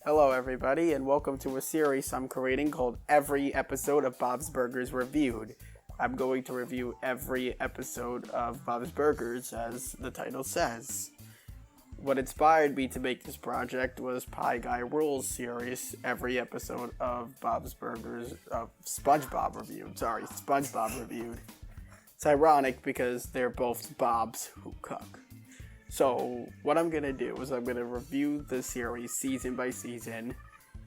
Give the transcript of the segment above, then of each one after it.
Hello everybody, and welcome to a series I'm creating called Every Episode of Bob's Burgers Reviewed. I'm going to review every episode of Bob's Burgers, as the title says. What inspired me to make this project was Pie Guy Rules series, every episode of Bob's Burgers, SpongeBob Reviewed. It's ironic because they're both Bobs who cook. So, what I'm going to do is I'm going to review the series season by season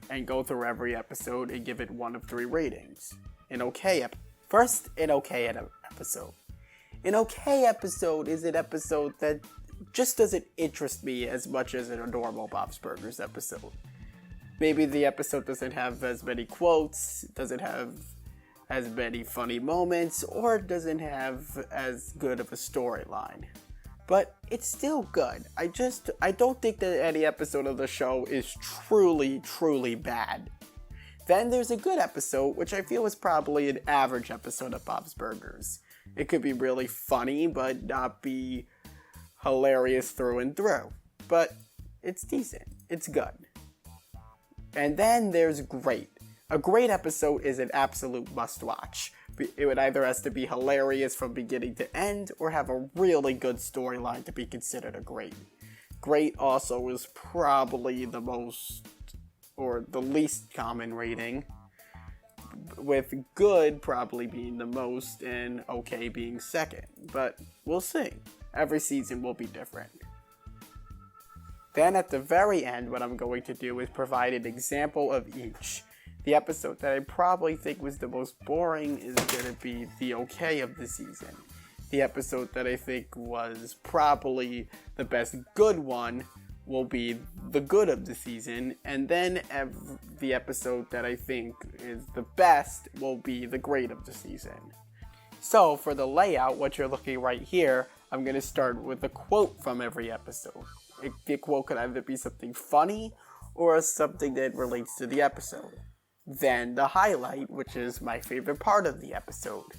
and go through every episode and give it 1 of 3 ratings. An okay episode. An okay episode is an episode that just doesn't interest me as much as a normal Bob's Burgers episode. Maybe the episode doesn't have as many quotes, doesn't have as many funny moments, or doesn't have as good of a storyline. But it's still good. I don't think that any episode of the show is truly bad. Then there's a good episode, which I feel is probably an average episode of Bob's Burgers. It could be really funny, but not be hilarious through and through. But it's decent. It's good. And then there's great. A great episode is an absolute must-watch. It would either has to be hilarious from beginning to end, or have a really good storyline to be considered a great. Great also is probably the most, or the least common rating, with good probably being the most, and okay being second. But we'll see. Every season will be different. Then at the very end, what I'm going to do is provide an example of each. The episode that I probably think was the most boring is going to be the okay of the season. The episode that I think was probably the best good one will be the good of the season. And then the episode that I think is the best will be the great of the season. So for the layout, what you're looking right here, I'm going to start with a quote from every episode. The quote could either be something funny or something that relates to the episode. Then the highlight, which is my favorite part of the episode.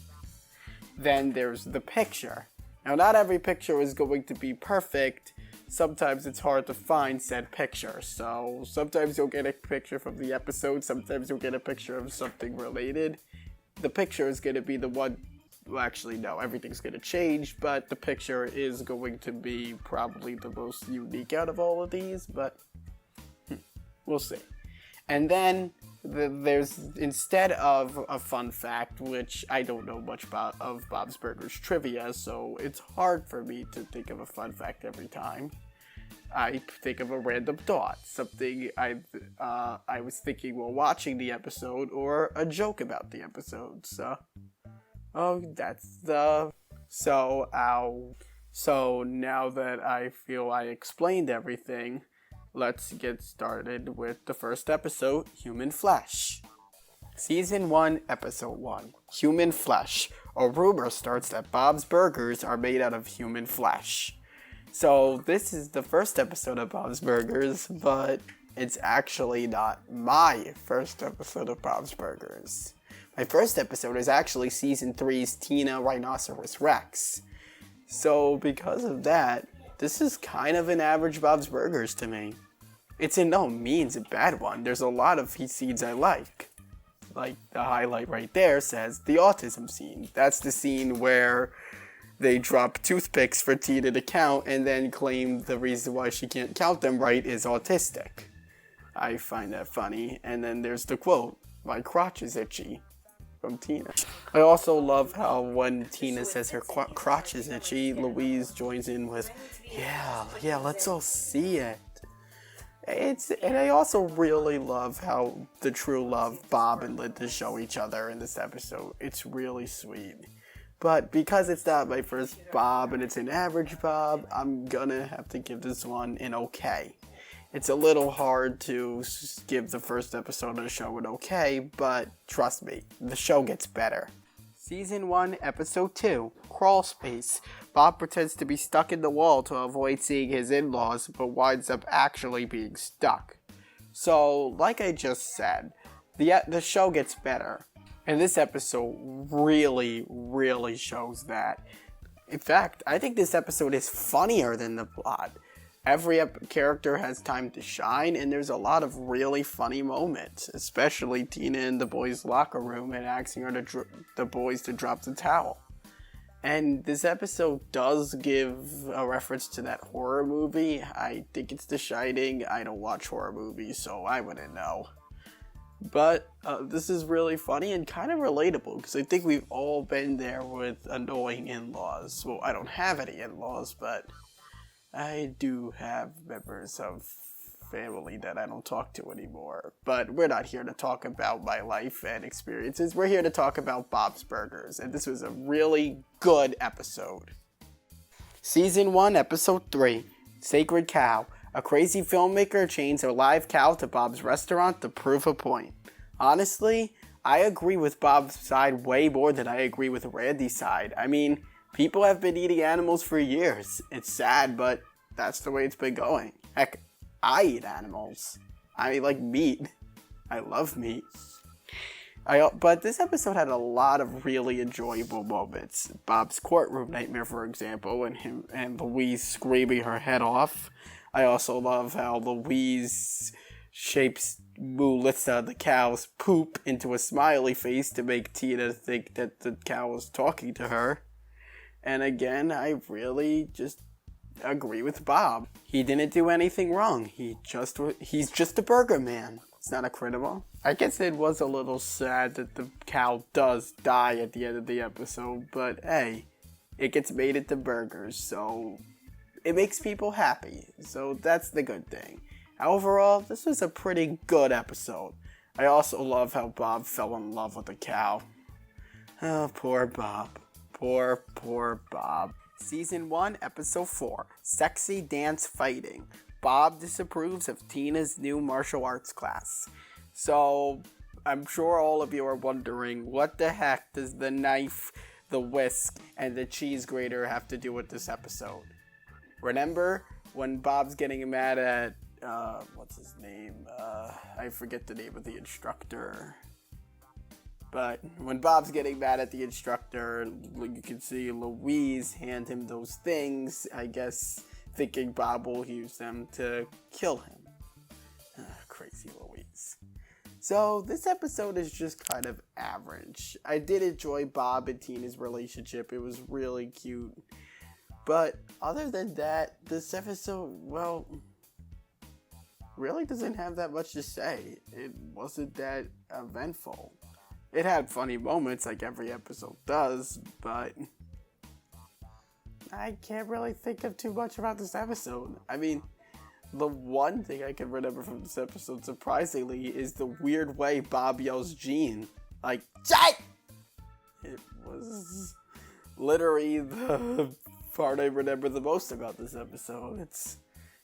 Then there's the picture. Now, not every picture is going to be perfect. Sometimes it's hard to find said picture. So sometimes you'll get a picture from the episode. Sometimes you'll get a picture of something related. The picture is going to be the one. Well, actually, no, everything's going to change. But the picture is going to be probably the most unique out of all of these. But we'll see. And then there's, instead of a fun fact, which I don't know much about of Bob's Burgers trivia, so it's hard for me to think of a fun fact every time. I think of a random thought, something I was thinking while watching the episode, or a joke about the episode. So now that I feel I explained everything, let's get started with the first episode, Human Flesh. Season 1, Episode 1, Human Flesh. A rumor starts that Bob's Burgers are made out of human flesh. So this is the first episode of Bob's Burgers, but it's actually not my first episode of Bob's Burgers. My first episode is actually Season 3's Tina Rhinoceros Rex. So because of that, this is kind of an average Bob's Burgers to me. It's in no means a bad one. There's a lot of scenes I like. Like the highlight right there says the autism scene. That's the scene where they drop toothpicks for Tina to count and then claim the reason why she can't count them right is autistic. I find that funny. And then there's the quote, "My crotch is itchy," from Tina. I also love how when Tina says her crotch is itchy, Louise joins in with, yeah, let's all see it. And I also really love how the true love Bob and Linda show each other in this episode. It's really sweet. But because it's not my first Bob and it's an average Bob, I'm gonna have to give this one an okay. It's a little hard to give the first episode of the show an okay, but trust me, the show gets better. Season 1, Episode 2, Crawl Space. Bob pretends to be stuck in the wall to avoid seeing his in-laws, but winds up actually being stuck. So, like I just said, the show gets better. And this episode really shows that. In fact, I think this episode is funnier than the plot. Every character has time to shine, and there's a lot of really funny moments, especially Tina in the boys' locker room and asking the boys to drop the towel. And this episode does give a reference to that horror movie. I think it's The Shining. I don't watch horror movies, so I wouldn't know. But this is really funny and kind of relatable, because I think we've all been there with annoying in-laws. Well, I don't have any in-laws, but I do have members of family that I don't talk to anymore. But we're not here to talk about my life and experiences. We're here to talk about Bob's Burgers, and this was a really good episode. Season 1, Episode 3, Sacred Cow. A crazy filmmaker chains a live cow to Bob's restaurant to prove a point. Honestly, I agree with Bob's side way more than I agree with Randy's side. I mean, people have been eating animals for years. It's sad, but that's the way it's been going. Heck, I eat animals. I like meat. I love meat. But this episode had a lot of really enjoyable moments. Bob's courtroom nightmare, for example, and him and Louise screaming her head off. I also love how Louise shapes Melissa, the cow's poop, into a smiley face to make Tina think that the cow was talking to her. And again, I really just agree with Bob. He didn't do anything wrong. He's just a burger man. It's not a criminal. I guess it was a little sad that the cow does die at the end of the episode, but hey, it gets made into burgers, so it makes people happy. So that's the good thing. Overall, this was a pretty good episode. I also love how Bob fell in love with the cow. Oh, poor Bob. Poor Bob. Season 1, Episode 4, Sexy Dance Fighting. Bob disapproves of Tina's new martial arts class. So, I'm sure all of you are wondering, what the heck does the knife, the whisk, and the cheese grater have to do with this episode? Remember when Bob's getting mad at, what's his name? I forget the name of the instructor. But when Bob's getting mad at the instructor, you can see Louise hand him those things, I guess thinking Bob will use them to kill him. Crazy Louise. So this episode is just kind of average. I did enjoy Bob and Tina's relationship. It was really cute. But other than that, this episode, well, really doesn't have that much to say. It wasn't that eventful. It had funny moments like every episode does, but I can't really think of too much about this episode. I mean, the one thing I can remember from this episode, surprisingly, is the weird way Bob yells Gene. Like, Jake! It was literally the part I remember the most about this episode. It's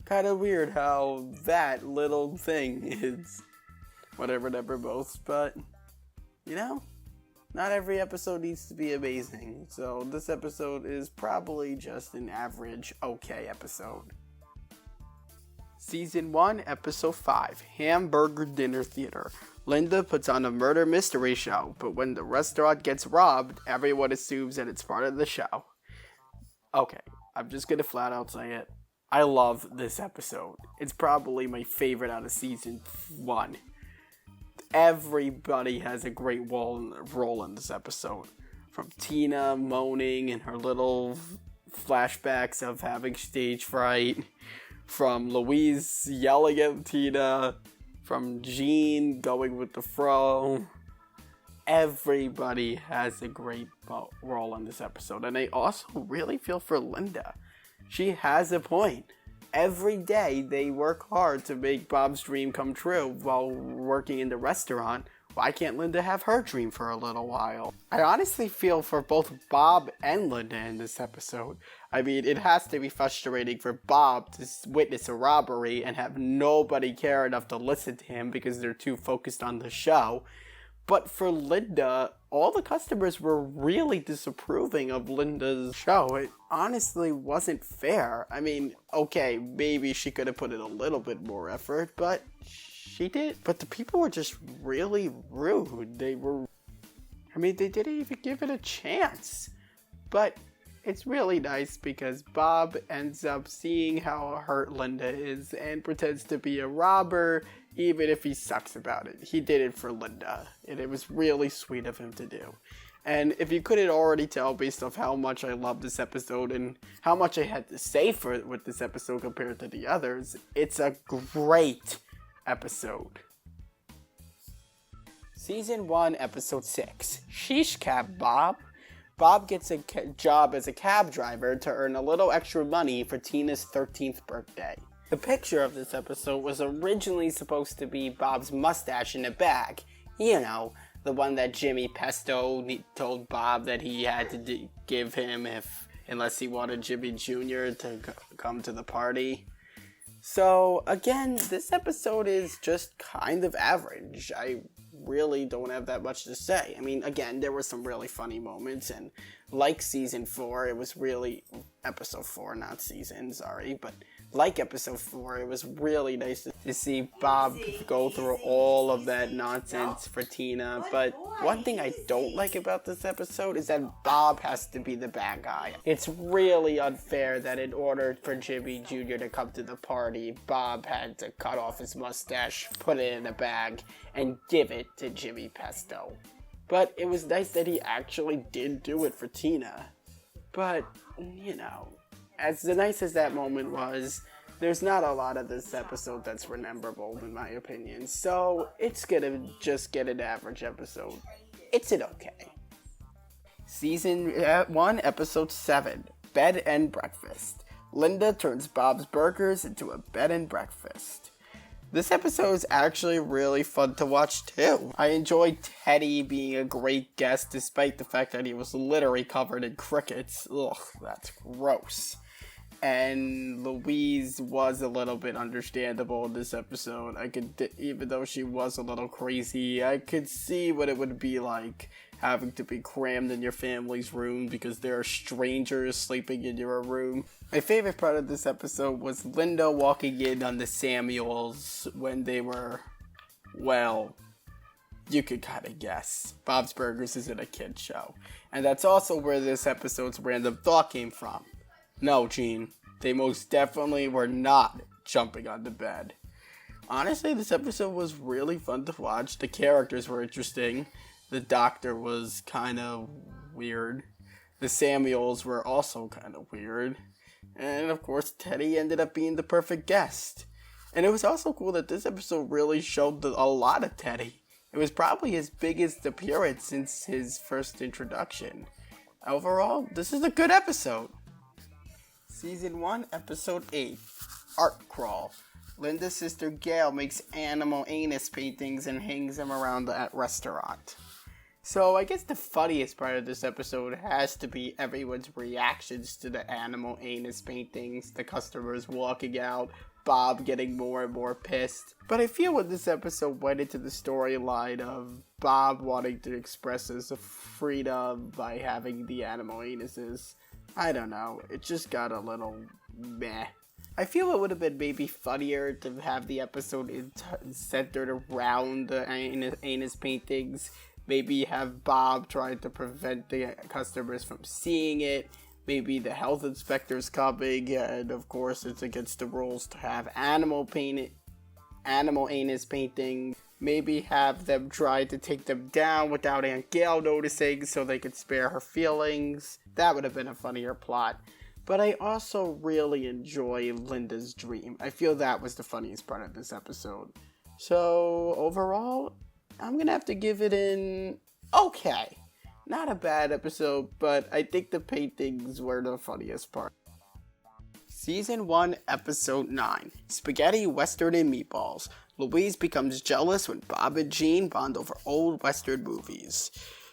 kind of weird how that little thing is what I remember most, but you know, not every episode needs to be amazing, so this episode is probably just an average, okay episode. Season 1, Episode 5, Hamburger Dinner Theater. Linda puts on a murder mystery show, but when the restaurant gets robbed, everyone assumes that it's part of the show. Okay, I'm just gonna flat out say it. I love this episode. It's probably my favorite out of Season 1. Everybody has a great role in this episode. From Tina moaning and her little flashbacks of having stage fright. From Louise yelling at Tina. From Jean going with the fro. Everybody has a great role in this episode. And I also really feel for Linda. She has a point. Every day they work hard to make Bob's dream come true while working in the restaurant. Why can't Linda have her dream for a little while? I honestly feel for both Bob and Linda in this episode. I mean, it has to be frustrating for Bob to witness a robbery and have nobody care enough to listen to him because they're too focused on the show. But for Linda, all the customers were really disapproving of Linda's show. It honestly wasn't fair. I mean, okay, maybe she could have put in a little bit more effort, but she did. But the people were just really rude. They didn't even give it a chance. But It's really nice because Bob ends up seeing how hurt Linda is and pretends to be a robber, even if he sucks about it. He did it for Linda, and it was really sweet of him to do. And if you couldn't already tell based off how much I love this episode and how much I had to say with this episode compared to the others, it's a great episode. Season 1, Episode 6, Sheesh Cab Bob. Bob gets a job as a cab driver to earn a little extra money for Tina's 13th birthday. The picture of this episode was originally supposed to be Bob's mustache in a bag. You know, the one that Jimmy Pesto told Bob that he had to give him unless he wanted Jimmy Jr. to come to the party. So, again, this episode is just kind of average. I really don't have that much to say. I mean, again, there were some really funny moments, and like Season 4, it was really... Episode 4, not Season, sorry, but like Episode 4, it was really nice to see Bob go through all of that nonsense for Tina, but one thing I don't like about this episode is that Bob has to be the bad guy. It's really unfair that in order for Jimmy Jr. to come to the party, Bob had to cut off his mustache, put it in a bag, and give it to Jimmy Pesto. But it was nice that he actually did do it for Tina. But, you know, as nice as that moment was, there's not a lot of this episode that's rememberable, in my opinion. So, it's gonna just get an average episode. It's an okay. Season 1, Episode 7, Bed and Breakfast. Linda turns Bob's Burgers into a bed and breakfast. This episode is actually really fun to watch too. I enjoyed Teddy being a great guest despite the fact that he was literally covered in crickets. Ugh, that's gross. And Louise was a little bit understandable in this episode. Even though she was a little crazy, I could see what it would be like having to be crammed in your family's room because there are strangers sleeping in your room. My favorite part of this episode was Linda walking in on the Samuels when they were, well, you could kind of guess. Bob's Burgers isn't a kid show. And that's also where this episode's random thought came from. No, Gene, they most definitely were not jumping on the bed. Honestly, this episode was really fun to watch. The characters were interesting. The doctor was kind of weird. The Samuels were also kind of weird. And of course, Teddy ended up being the perfect guest. And it was also cool that this episode really showed a lot of Teddy. It was probably his biggest appearance since his first introduction. Overall, this is a good episode. Season 1, Episode 8, Art Crawl. Linda's sister Gail makes animal anus paintings and hangs them around the restaurant. So I guess the funniest part of this episode has to be everyone's reactions to the animal anus paintings, the customers walking out, Bob getting more and more pissed. But I feel when this episode went into the storyline of Bob wanting to express his freedom by having the animal anuses, I don't know, it just got a little meh. I feel it would have been maybe funnier to have the episode centered around the anus paintings. Maybe have Bob trying to prevent the customers from seeing it. Maybe the health inspector's coming, and of course it's against the rules to have animal anus painting. Maybe have them try to take them down without Aunt Gail noticing so they could spare her feelings. That would have been a funnier plot. But I also really enjoy Linda's dream. I feel that was the funniest part of this episode. So, overall, I'm gonna have to give it an okay. Not a bad episode, but I think the paintings were the funniest part. Season 1, Episode 9, Spaghetti, Western, and Meatballs. Louise becomes jealous when Bob and Jean bond over old Western movies.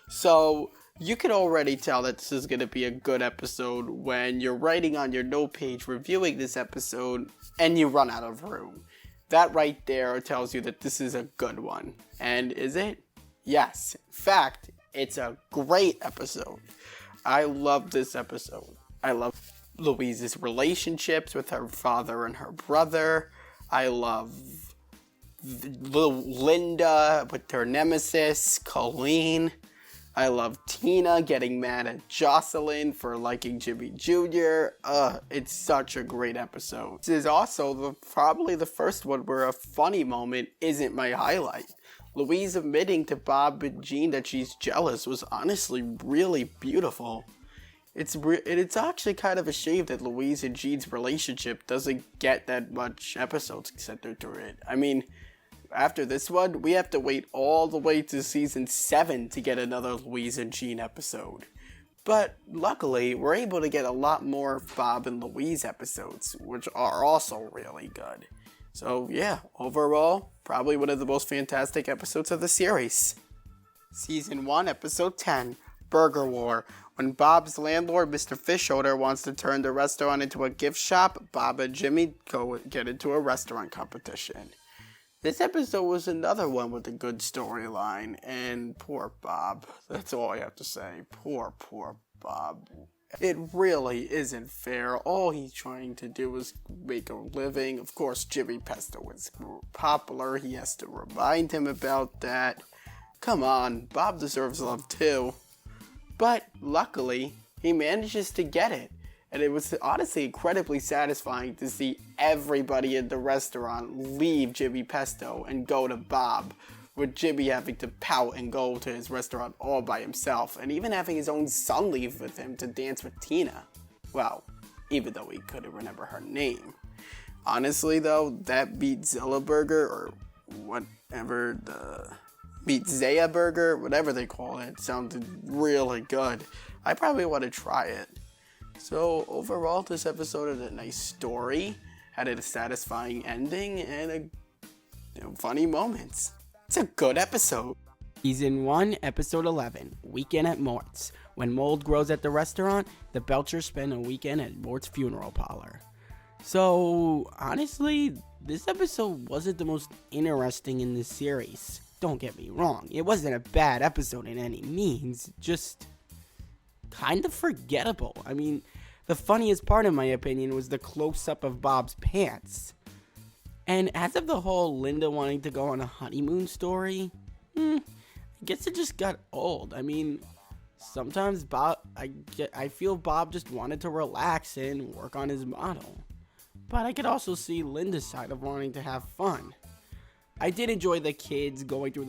So, you can already tell that this is going to be a good episode when you're writing on your note page reviewing this episode and you run out of room. That right there tells you that this is a good one. And is it? Yes. In fact, it's a great episode. I love this episode. I love Louise's relationships with her father and her brother. I love Linda with her nemesis, Colleen. I love Tina getting mad at Jocelyn for liking Jimmy Jr. It's such a great episode. This is also probably the first one where a funny moment isn't my highlight. Louise admitting to Bob and Jean that she's jealous was honestly really beautiful. It's actually kind of a shame that Louise and Jean's relationship doesn't get that much episodes centered to it. I mean, after this one, we have to wait all the way to season 7 to get another Louise and Jean episode. But luckily, we're able to get a lot more Bob and Louise episodes, which are also really good. So yeah, overall, probably one of the most fantastic episodes of the series. Season 1, Episode 10, Burger War. When Bob's landlord, Mr. Fishoder, wants to turn the restaurant into a gift shop, Bob and Jimmy get into a restaurant competition. This episode was another one with a good storyline, and poor Bob. That's all I have to say. Poor Bob. It really isn't fair. All he's trying to do is make a living. Of course, Jimmy Pesto is popular. He has to remind him about that. Come on, Bob deserves love too. But luckily, he manages to get it. And it was honestly incredibly satisfying to see everybody in the restaurant leave Jimmy Pesto and go to Bob, with Jimmy having to pout and go to his restaurant all by himself, and even having his own son leave with him to dance with Tina. Well, even though he couldn't remember her name. Honestly though, that Beat Zilla Burger, or whatever Beat Zaya Burger, whatever they call it, sounded really good. I probably want to try it. So overall, this episode had a nice story, had a satisfying ending, and funny moments. It's a good episode. Season 1, Episode 11, Weekend at Mort's. When mold grows at the restaurant, the Belchers spend a weekend at Mort's funeral parlor. So, honestly, this episode wasn't the most interesting in this series. Don't get me wrong, it wasn't a bad episode in any means, just kind of forgettable. I mean, the funniest part, in my opinion, was the close-up of Bob's pants. And as of the whole Linda wanting to go on a honeymoon story, I guess it just got old. I mean, sometimes I feel Bob just wanted to relax and work on his model. But I could also see Linda's side of wanting to have fun. I did enjoy the kids going through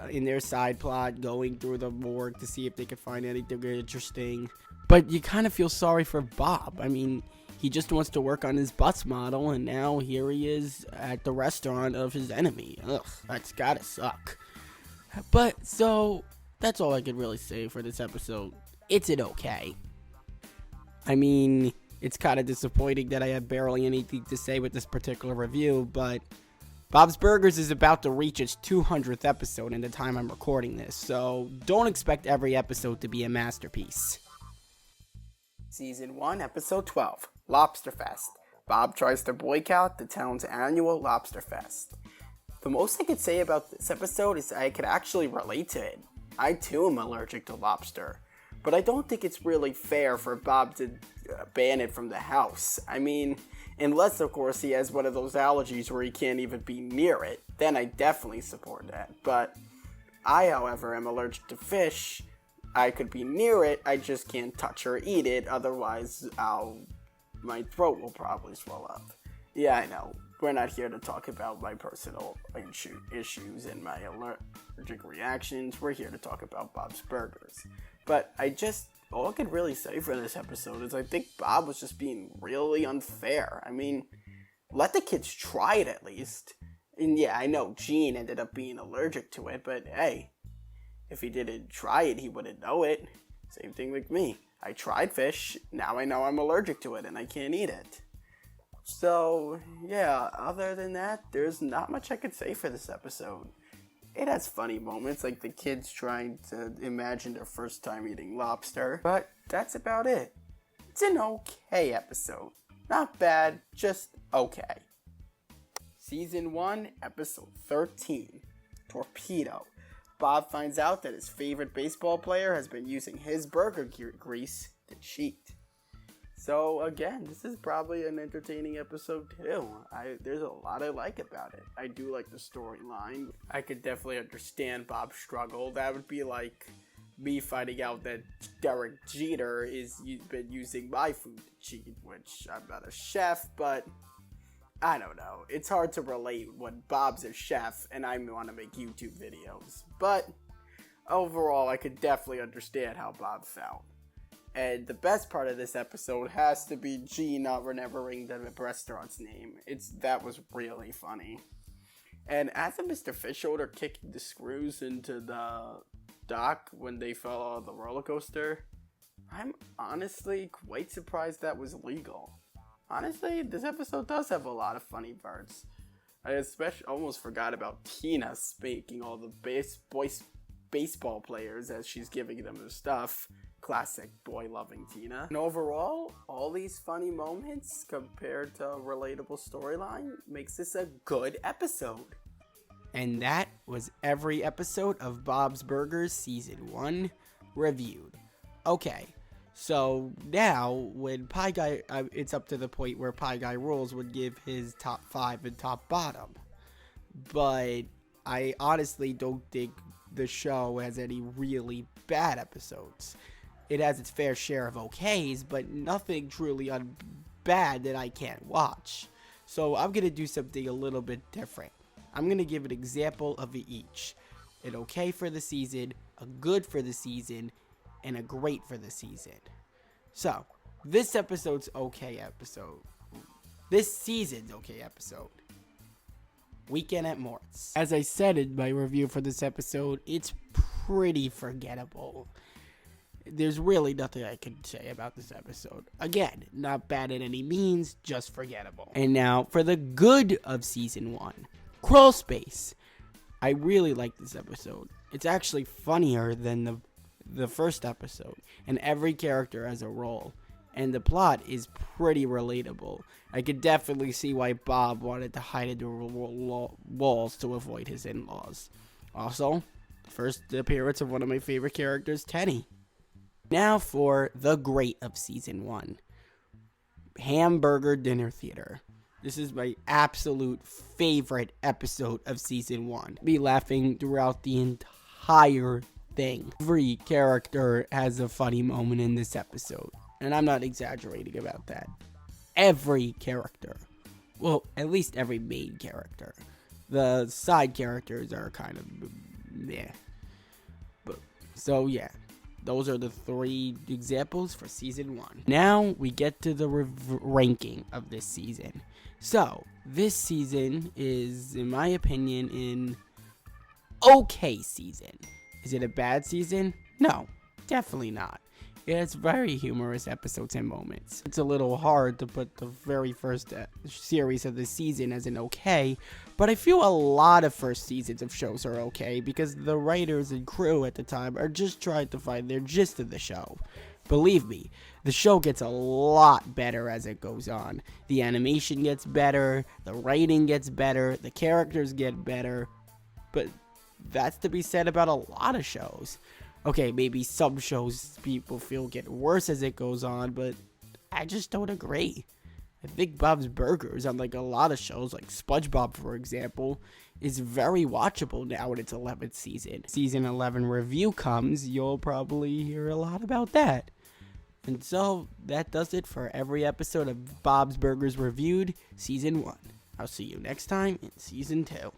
in their side plot, going through the morgue to see if they could find anything interesting. But you kind of feel sorry for Bob. I mean, he just wants to work on his bus model, and now here he is at the restaurant of his enemy. Ugh, that's gotta suck. But, so, that's all I could really say for this episode. It's okay. I mean, it's kind of disappointing that I have barely anything to say with this particular review, but Bob's Burgers is about to reach its 200th episode in the time I'm recording this, so don't expect every episode to be a masterpiece. Season 1, Episode 12, Lobster Fest. Bob tries to boycott the town's annual Lobster Fest. The most I could say about this episode is I could actually relate to it. I too am allergic to lobster, but I don't think it's really fair for Bob to ban it from the house. I mean, unless of course he has one of those allergies where he can't even be near it, then I definitely support that. But I, however, am allergic to fish. I could be near it, I just can't touch or eat it, otherwise my throat will probably swell up. Yeah, I know, we're not here to talk about my personal issues and my allergic reactions, we're here to talk about Bob's Burgers. But all I could really say for this episode is I think Bob was just being really unfair. I mean, let the kids try it at least. And yeah, I know Gene ended up being allergic to it, but hey, if he didn't try it, he wouldn't know it. Same thing with me. I tried fish, now I know I'm allergic to it and I can't eat it. So, yeah, other than that, there's not much I could say for this episode. It has funny moments, like the kids trying to imagine their first time eating lobster, but that's about it. It's an okay episode. Not bad, just okay. Season 1, Episode 13, Torpedo. Bob finds out that his favorite baseball player has been using his burger grease to cheat. So again, this is probably an entertaining episode too. There's a lot I like about it. I do like the storyline. I could definitely understand Bob's struggle. That would be like me finding out that Derek Jeter been using my food to cheat, which I'm not a chef, but I don't know. It's hard to relate when Bob's a chef and I want to make YouTube videos. But overall, I could definitely understand how Bob felt. And the best part of this episode has to be G not remembering the restaurant's name. That was really funny. And as a Mr. Fish Shoulder kicking the screws into the dock when they fell out of the roller coaster, I'm honestly quite surprised that was legal. Honestly, this episode does have a lot of funny parts. I especially almost forgot about Tina spanking all the baseball players as she's giving them their stuff. Classic boy-loving Tina. And overall, all these funny moments compared to a relatable storyline makes this a good episode. And that was every episode of Bob's Burgers Season 1 reviewed. Okay, so now when Pie Guy, it's up to the point where Pie Guy Rules would give his top 5 and top bottom. But I honestly don't think the show has any really bad episodes. It has its fair share of okays, but nothing truly bad that I can't watch. So I'm going to do something a little bit different. I'm going to give an example of each. An okay for the season, a good for the season, and a great for the season. So, this episode's okay episode. This season's okay episode. Weekend at Mort's. As I said in my review for this episode, it's pretty forgettable. There's really nothing I can say about this episode. Again, not bad in any means, just forgettable. And now, for the good of Season 1. Crawl Space. I really like this episode. It's actually funnier than the first episode. And every character has a role. And the plot is pretty relatable. I could definitely see why Bob wanted to hide under walls to avoid his in-laws. Also, first appearance of one of my favorite characters, Tenny. Now for the great of Season 1. Hamburger Dinner Theater. This is my absolute favorite episode of Season 1. Be laughing throughout the entire thing. Every character has a funny moment in this episode. And I'm not exaggerating about that. Every character. Well, at least every main character. The side characters are kind of meh. But, so yeah. Those are the 3 examples for Season 1. Now we get to the ranking of this season. So, this season is, in my opinion, an okay season. Is it a bad season? No, definitely not. It has very humorous episodes and moments. It's a little hard to put the very first series of the season as an okay, but I feel a lot of first seasons of shows are okay because the writers and crew at the time are just trying to find their gist of the show. Believe me, the show gets a lot better as it goes on. The animation gets better, the writing gets better, the characters get better, but that's to be said about a lot of shows. Okay, maybe some shows people feel get worse as it goes on, but I just don't agree. I think Bob's Burgers, unlike a lot of shows like SpongeBob, for example, is very watchable now in its 11th season. Season 11 review comes, you'll probably hear a lot about that. And so, that does it for every episode of Bob's Burgers Reviewed, Season 1. I'll see you next time in Season 2.